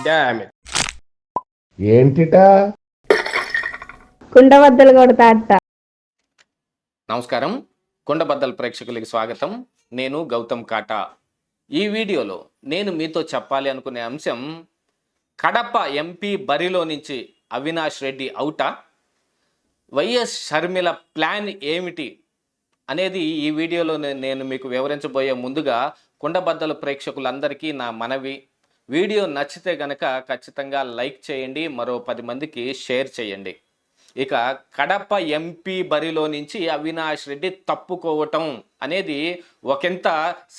Damn it. ఏంటిటా కుండబద్దలు కొడతా అట్ట. నమస్కారం, కుండబద్దల ప్రేక్షకులకి స్వాగతం. నేను గౌతమ్ కాటా. ఈ వీడియోలో నేను మీతో చెప్పాలి అనుకునే అంశం, కడప ఎంపీ బరిలో నుంచి అవినాష్ రెడ్డి అవుటా, వైఎస్ షర్మిల ప్లాన్ ఏమిటి అనేది ఈ వీడియోలో నేను మీకు వివరించబోయే ముందుగా కుండబద్దల ప్రేక్షకులందరికీ నా మనవి, వీడియో నచ్చితే గనక ఖచ్చితంగా లైక్ చేయండి, మరో 10 మందికి షేర్ చేయండి. ఇక కడప ఎంపీ బరిలో నుంచి అవినాష్ రెడ్డి తప్పుకోవటం అనేది ఒకంత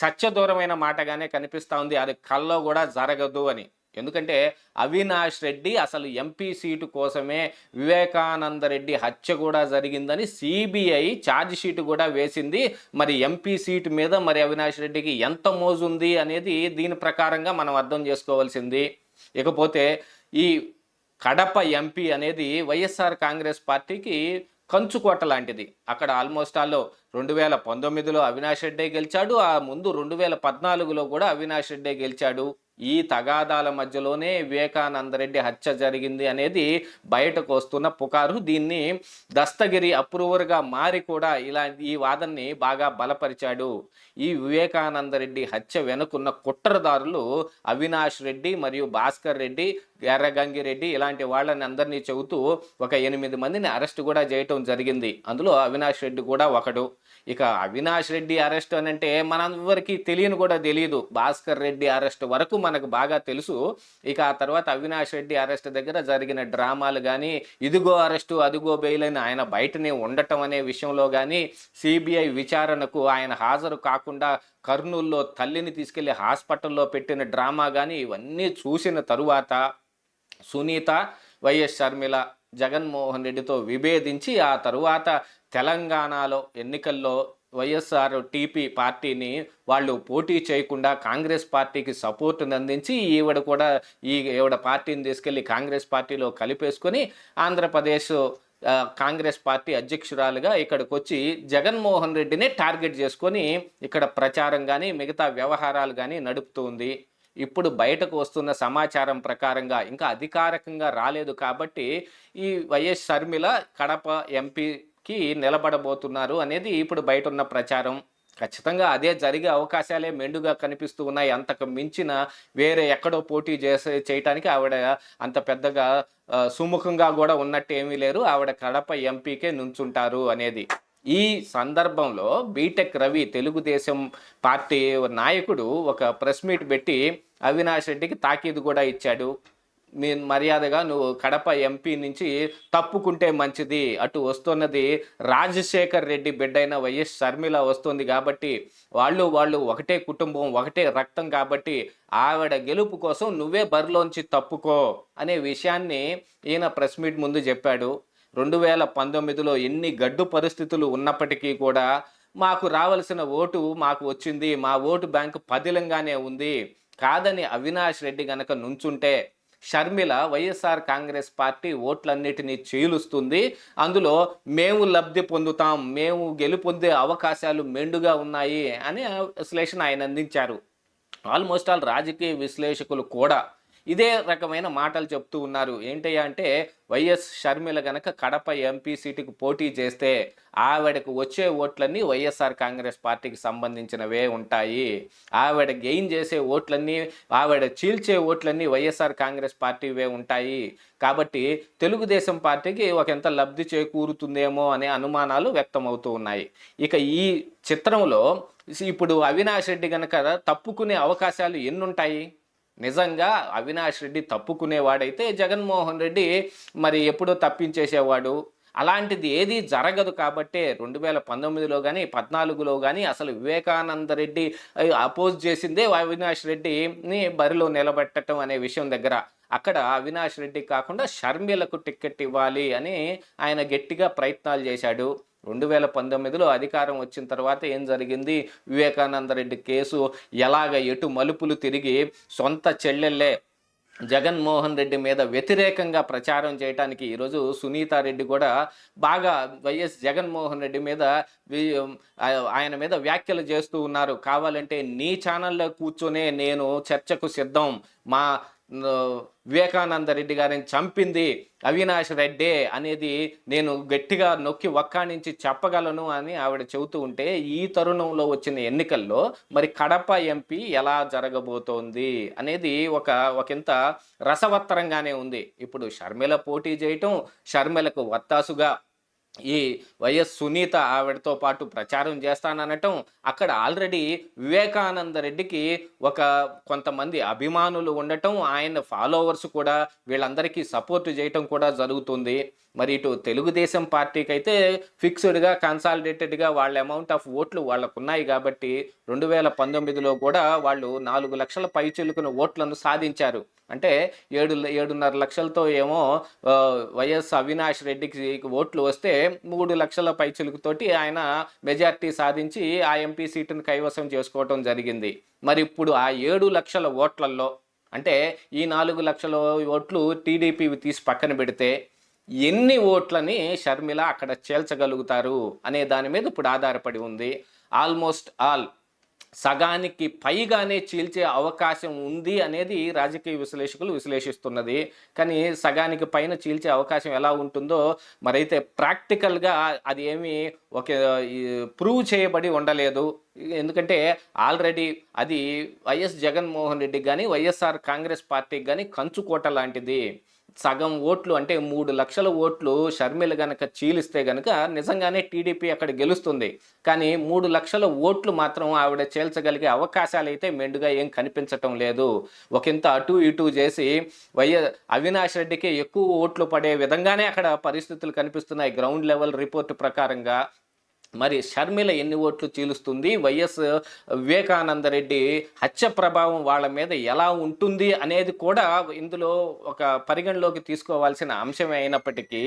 సత్యదూరమైన మాటగానే కనిపిస్తూ ఉంది. అది కల్లో కూడా జరగదు అని. ఎందుకంటే అవినాష్ రెడ్డి అసలు ఎంపీ సీటు కోసమే వివేకానంద రెడ్డి హత్య కూడా జరిగిందని సిబిఐ ఛార్జ్ షీట్ కూడా వేసింది. మరి ఎంపీ సీటు మీద మరి అవినాష్ రెడ్డికి ఎంత మోజుంది అనేది దీని ప్రకారంగా మనం అర్థం చేసుకోవాల్సింది. ఇకపోతే ఈ కడప ఎంపీ అనేది వైఎస్ఆర్ కాంగ్రెస్ పార్టీకి కంచుకోట లాంటిది. అక్కడ ఆల్మోస్ట్ 2019లో అవినాష్ రెడ్డి గెలిచాడు, ఆ ముందు 2014లో కూడా అవినాష్ రెడ్డి గెలిచాడు. ఈ తగాదాల మధ్యలోనే వివేకానంద రెడ్డి హత్య జరిగింది అనేది బయటకు వస్తున్న పుకారు. దీన్ని దస్తగిరి అప్రూవర్గా మారి కూడా ఈ వాదనని బాగా బలపరిచాడు. ఈ వివేకానంద రెడ్డి హత్య వెనుకున్న కుట్రదారులు అవినాష్ రెడ్డి మరియు భాస్కర్ రెడ్డి, ఎర్రగంగిరెడ్డి ఇలాంటి వాళ్ళని అందరినీ చెబుతూ ఒక 8 మందిని అరెస్ట్ కూడా చేయటం జరిగింది. అందులో అవినాష్ రెడ్డి కూడా ఒకడు. ఇక అవినాష్ రెడ్డి అరెస్ట్ అని అంటే మనందరికీ తెలియదు. భాస్కర్ రెడ్డి అరెస్ట్ వరకు మనకు బాగా తెలుసు. ఇక ఆ తర్వాత అవినాష్ రెడ్డి అరెస్ట్ దగ్గర జరిగిన డ్రామాలు కానీ, ఇదిగో అరెస్టు అదిగో బెయిల్ అని ఆయన బయటనే ఉండటం అనే విషయంలో కానీ, సిబిఐ విచారణకు ఆయన హాజరు కాకుండా కర్నూలులో తల్లిని తీసుకెళ్లి హాస్పిటల్లో పెట్టిన డ్రామా కానీ, ఇవన్నీ చూసిన తరువాత సునీత, వైఎస్ షర్మిల జగన్మోహన్ రెడ్డితో విభేదించి ఆ తరువాత తెలంగాణలో ఎన్నికల్లో వైఎస్ఆర్ టీపీ పార్టీని వాళ్ళు పోటీ చేయకుండా కాంగ్రెస్ పార్టీకి సపోర్ట్ని అందించి ఈవిడ పార్టీని తీసుకెళ్లి కాంగ్రెస్ పార్టీలో కలిపేసుకొని ఆంధ్రప్రదేశ్ కాంగ్రెస్ పార్టీ అధ్యక్షురాలుగా ఇక్కడికి వచ్చి జగన్మోహన్ రెడ్డినే టార్గెట్ చేసుకొని ఇక్కడ ప్రచారం కానీ మిగతా వ్యవహారాలు కానీ నడుపుతుంది. ఇప్పుడు బయటకు వస్తున్న సమాచారం ప్రకారంగా ఇంకా అధికారికంగా రాలేదు కాబట్టి ఈ వైఎస్ షర్మిల కడప ఎంపీకి నిలబడబోతున్నారు అనేది ఇప్పుడు బయట ఉన్న ప్రచారం. ఖచ్చితంగా అదే జరిగే అవకాశాలే మెండుగా కనిపిస్తూ ఉన్నాయి. అంతకు మించిన వేరే ఎక్కడో పోటీ చేయటానికి ఆవిడ అంత పెద్దగా సుముఖంగా కూడా ఉన్నట్టు ఏమీ లేరు. ఆవిడ కడప ఎంపీకే నుంచుంటారు అనేది. ఈ సందర్భంలో బీటెక్ రవి, తెలుగుదేశం పార్టీ నాయకుడు, ఒక ప్రెస్ మీట్ పెట్టి అవినాష్ రెడ్డికి తాకీదు కూడా ఇచ్చాడు. మర్యాదగా నువ్వు కడప ఎంపీ నుంచి తప్పుకుంటే మంచిది. అటు వస్తున్నది రాజశేఖర్ రెడ్డి బిడ్డైన వైఎస్ షర్మిల వస్తుంది కాబట్టి వాళ్ళు ఒకటే కుటుంబం, ఒకటే రక్తం కాబట్టి ఆవిడ గెలుపు కోసం నువ్వే బరిలోంచి తప్పుకో అనే విషయాన్ని ఈయన ప్రెస్ మీట్ ముందు చెప్పాడు. 2019లో ఎన్ని గడ్డు పరిస్థితులు ఉన్నప్పటికీ కూడా మాకు రావాల్సిన ఓటు మాకు వచ్చింది, మా ఓటు బ్యాంకు పదిలంగానే ఉంది. కాదని అవినాష్ రెడ్డి గనక నుంచుంటే షర్మిల వైఎస్ఆర్ కాంగ్రెస్ పార్టీ ఓట్లన్నిటినీ చీలుస్తుంది, అందులో మేము లబ్ధి పొందుతాం, మేము గెలుపొందే అవకాశాలు మెండుగా ఉన్నాయి అని విశ్లేషణ ఆయన అందించారు. ఆల్మోస్ట్ రాజకీయ విశ్లేషకులు కూడా ఇదే రకమైన మాటలు చెప్తూ ఉన్నారు. ఏంటయ్యా అంటే, వైఎస్ షర్మిల గనక కడప ఎంపీ సీటుకు పోటీ చేస్తే ఆవిడకు వచ్చే ఓట్లన్నీ వైఎస్ఆర్ కాంగ్రెస్ పార్టీకి సంబంధించినవే ఉంటాయి. ఆవిడ గెయిన్ చేసే ఓట్లన్నీ, ఆవిడ చీల్చే ఓట్లన్నీ వైఎస్ఆర్ కాంగ్రెస్ పార్టీవే ఉంటాయి. కాబట్టి తెలుగుదేశం పార్టీకి ఒకంత లబ్ధి చేకూరుతుందేమో అనే అనుమానాలు వ్యక్తమవుతూ ఉన్నాయి. ఇక ఈ చిత్రంలో ఇప్పుడు అవినాష్ రెడ్డి గనక తప్పుకునే అవకాశాలు ఎన్నుంటాయి? నిజంగా అవినాష్ రెడ్డి తప్పుకునేవాడైతే జగన్మోహన్ రెడ్డి మరి ఎప్పుడో తప్పించేసేవాడు. అలాంటిది ఏది జరగదు కాబట్టే 2019లో కానీ 14లో కానీ అసలు వివేకానంద రెడ్డి అపోజ్ చేసిందే అవినాష్ రెడ్డిని బరిలో నిలబెట్టడం అనే విషయం దగ్గర. అక్కడ అవినాష్ రెడ్డి కాకుండా షర్మిలకు టికెట్ ఇవ్వాలి అని ఆయన గట్టిగా ప్రయత్నాలు చేశాడు. 2019లో అధికారం వచ్చిన తర్వాత ఏం జరిగింది? వివేకానంద రెడ్డి కేసు ఎటు మలుపులు తిరిగి సొంత చెల్లెళ్ళే జగన్మోహన్ రెడ్డి మీద వ్యతిరేకంగా ప్రచారం చేయడానికి ఈరోజు సునీతారెడ్డి కూడా బాగా వైఎస్ జగన్మోహన్ రెడ్డి మీద ఆయన మీద వ్యాఖ్యలు చేస్తూ ఉన్నారు. కావాలంటే నీ ఛానల్లో కూర్చొనే నేను చర్చకు సిద్ధం, మా వివేకానంద రెడ్డి గారిని చంపింది అవినాష్ రెడ్డే అనేది నేను గట్టిగా నొక్కి ఒక్కానించి చెప్పగలను అని ఆవిడ చెబుతూ ఉంటే, ఈ తరుణంలో వచ్చిన ఎన్నికల్లో మరి కడప ఎంపీ ఎలా జరగబోతోంది అనేది ఒకంత రసవత్తరంగానే ఉంది. ఇప్పుడు షర్మిల పోటీ చేయటం, షర్మిలకు వత్తాసుగా ఈ వైఎస్ సునీత ఆవిడతో పాటు ప్రచారం చేస్తాననటం, అక్కడ ఆల్రెడీ వివేకానంద రెడ్డికి కొంతమంది అభిమానులు ఉండటం, ఆయన ఫాలోవర్స్ కూడా వీళ్ళందరికీ సపోర్ట్ చేయటం కూడా జరుగుతుంది. మరి ఇటు తెలుగుదేశం పార్టీకి అయితే ఫిక్స్డ్గా కన్సాలిడేటెడ్గా వాళ్ళ అమౌంట్ ఆఫ్ ఓట్లు వాళ్ళకు ఉన్నాయి కాబట్టి 2019లో కూడా వాళ్ళు 4 లక్షల పైచిలుకున ఓట్లను సాధించారు. అంటే 7.5 లక్షలతో ఏమో వైఎస్ అవినాష్ రెడ్డికి ఓట్లు వస్తే 3 లక్షల పైచిలుకుతోటి ఆయన మెజార్టీ సాధించి ఆ ఎంపీ సీటును కైవసం చేసుకోవటం జరిగింది. మరి ఇప్పుడు ఆ 7 లక్షల ఓట్లలో అంటే ఈ 4 లక్షల ఓట్లు టీడీపీ తీసి పక్కన పెడితే ఎన్ని ఓట్లని షర్మిల అక్కడ చేల్చగలుగుతారు అనే దాని మీద ఇప్పుడు ఆధారపడి ఉంది. ఆల్మోస్ట్ ఆల్ సగానికి పైగానే చీల్చే అవకాశం ఉంది అనేది రాజకీయ విశ్లేషకులు విశ్లేషిస్తున్నది. కానీ సగానికి పైన చీల్చే అవకాశం ఎలా ఉంటుందో మరైతే ప్రాక్టికల్గా అది ఏమీ ప్రూవ్ చేయబడి ఉండలేదు. ఎందుకంటే ఆల్రెడీ అది వైఎస్ జగన్మోహన్ రెడ్డికి కానీ వైఎస్ఆర్ కాంగ్రెస్ పార్టీకి కానీ కంచుకోట లాంటిది. సగం ఓట్లు అంటే 3 లక్షల ఓట్లు షర్మిల గనక చీలిస్తే గనక నిజంగానే టీడీపీ అక్కడ గెలుస్తుంది. కానీ 3 లక్షల ఓట్లు మాత్రం ఆవిడ చేల్చగలిగే అవకాశాలు అయితే మెండుగా ఏం కనిపించటం లేదు. ఒకంత అటు ఇటు చేసి అవినాష్ రెడ్డికి ఎక్కువ ఓట్లు పడే విధంగానే అక్కడ పరిస్థితులు కనిపిస్తున్నాయి గ్రౌండ్ లెవెల్ రిపోర్ట్ ప్రకారంగా. మరి షర్మిల ఎన్ని ఓట్లు చీలుస్తుంది, వైఎస్ వివేకానంద రెడ్డి హత్య ప్రభావం వాళ్ళ మీద ఎలా ఉంటుంది అనేది కూడా ఇందులో ఒక పరిగణలోకి తీసుకోవాల్సిన అంశమే అయినప్పటికీ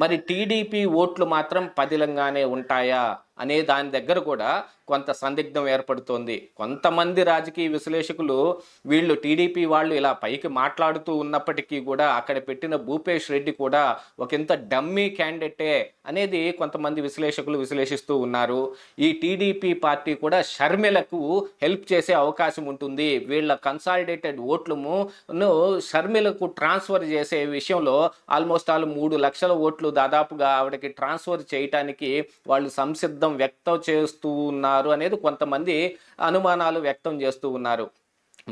మరి టీడీపీ ఓట్లు మాత్రం పదిలంగానే ఉంటాయా అనే దాని దగ్గర కూడా కొంత సందిగ్ధం ఏర్పడుతోంది. కొంతమంది రాజకీయ విశ్లేషకులు వీళ్ళు టీడీపీ వాళ్ళు ఇలా పైకి మాట్లాడుతూ ఉన్నప్పటికీ కూడా అక్కడ పెట్టిన భూపేష్ రెడ్డి కూడా ఒకంత డమ్మీ క్యాండిడేటే అనేది కొంతమంది విశ్లేషకులు విశ్లేషిస్తూ ఉన్నారు. ఈ టీడీపీ పార్టీ కూడా షర్మిలకు హెల్ప్ చేసే అవకాశం ఉంటుంది. వీళ్ళ కన్సాలిడేటెడ్ ఓట్లను షర్మిలకు ట్రాన్స్ఫర్ చేసే విషయంలో ఆల్మోస్ట్ 3 లక్షల ఓట్లు దాదాపుగా ఆవిడకి ట్రాన్స్ఫర్ చేయటానికి వాళ్ళు సంసిద్ధం వ్యక్తం చేస్తూ ఉన్నారు అనేది కొంతమంది అనుమానాలు వ్యక్తం చేస్తూ ఉన్నారు.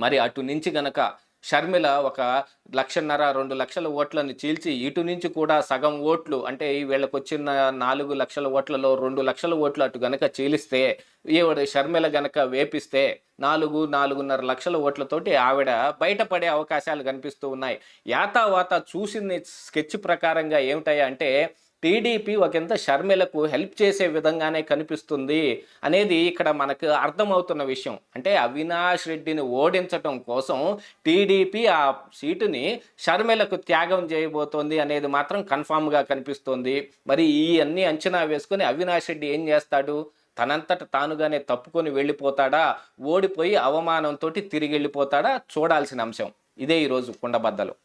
మరి అటు నుంచి గనక షర్మిల 1.5-2 లక్షల ఓట్లను చీల్చి ఇటు నుంచి కూడా సగం ఓట్లు అంటే వీళ్ళకి వచ్చిన 4 లక్షల ఓట్లలో 2 లక్షల ఓట్లు అటు గనక చీలిస్తే ఈవిడ షర్మిల గనక వేపిస్తే 4-4.5 లక్షల ఓట్లతోటి ఆవిడ బయటపడే అవకాశాలు కనిపిస్తూ ఉన్నాయి. యాతావాత చూసిన స్కెచ్ ప్రకారంగా ఏమిటాయా అంటే టీడీపీ ఒకంత షర్మిలకు హెల్ప్ చేసే విధంగానే కనిపిస్తుంది అనేది ఇక్కడ మనకు అర్థమవుతున్న విషయం. అంటే అవినాష్ రెడ్డిని ఓడించటం కోసం టీడీపీ ఆ సీటుని షర్మిలకు త్యాగం చేయబోతోంది అనేది మాత్రం కన్ఫామ్గా కనిపిస్తోంది. మరి ఈ అన్ని అంచనా వేసుకొని అవినాష్ రెడ్డి ఏం చేస్తాడు? తనంతట తానుగానే తప్పుకొని వెళ్ళిపోతాడా, ఓడిపోయి అవమానంతో తిరిగి వెళ్ళిపోతాడా చూడాల్సిన అంశం. ఇదే ఈరోజు కుండబద్దలు.